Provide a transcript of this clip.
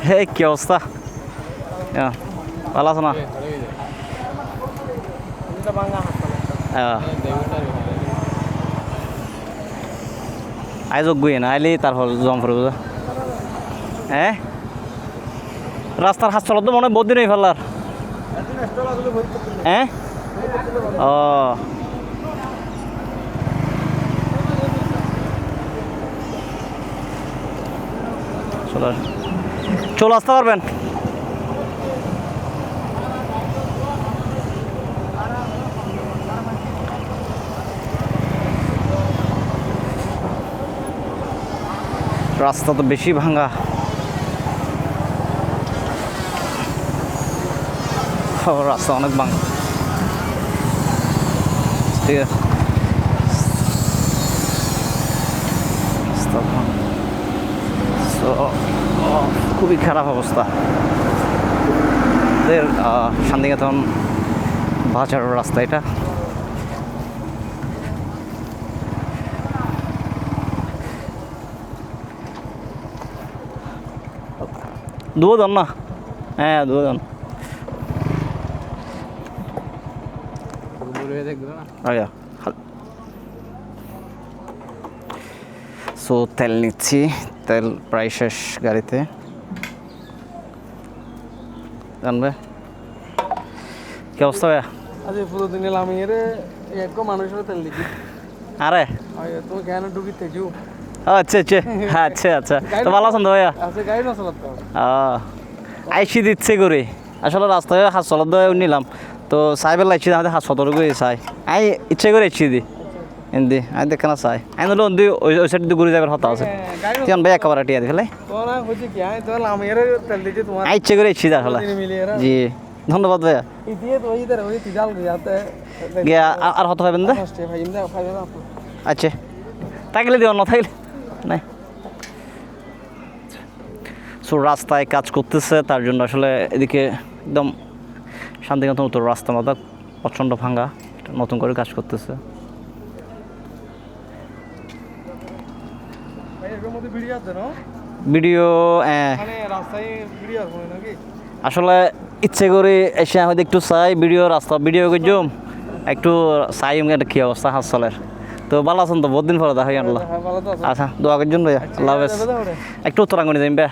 হে কি অবস্থা? ভালো আছো না? আই যোগ্যই না আইলি তারপর জম ফুরব হ্যাঁ রাস্তার হাত চলত মনে হয় বহুত দিন হয়ে ফেলার হ্যাঁ ও চলে আসতে পারবেন রাস্তা তো বেশি ভাঙা রাস্তা অনেক ভাঙা ঠিক আছে খুবই খারাপ অবস্থা শান্তিনিকেতন বাজার রাস্তা এটা দুজন না হ্যাঁ দুজন সো তেল নিচ্ছি তেল প্রায় শেষ গাড়িতে জানবে কি অবস্থা ভাইয়া আচ্ছা পুরো দিন আমি এর এক মানুষের তেল দিছি আরে তুমি কেন ঢুকিতে যু আচ্ছা আচ্ছা হ্যাঁ আচ্ছা আচ্ছা তো ভালো আছেন তো ভাইয়া আচ্ছা গাড়ি না চালাতে আইসি দিচ্ছে করে আসলে রাস্তায় হাত চলার দেওয়া নিলাম তো সাইবেল আইসি আমাদের হাত সতর্ক করে চাই আই ইচ্ছে করে আইসি দি এমনি আমি দেখে না চাই আমি হলো ওই সাইড দিয়ে ঘুরে যাবার হতা আছে কেমন ভাই একেবারে টিয়া দিয়ে ফেলে ইচ্ছে করে আইসি আসলে জি ধন্যবাদ ভাইয়া গিয়া আর হত হবেন দে আচ্ছা থাকলে দিও না থাকলে নাই সো রাস্তায় কাজ করতেছে তার জন্য আসলে এদিকে একদম শান্তিনিকেতন উত্তর রাস্তা মাথা প্রচণ্ড ভাঙা নতুন করে কাজ করতেছে ভিডিও আসলে ইচ্ছে করে এসে আমাদের একটু চাই ভিডিও রাস্তা ভিডিও করছুম একটু চাই একটা কী অবস্থা হাসলের তো ভালো আছেন তো বহুত দিন পরে দেখা আনলো আচ্ছা দোয়া করার জন্য আল্লাহ হাফেজ একটু উত্তরাঙ্গনি যাইম বে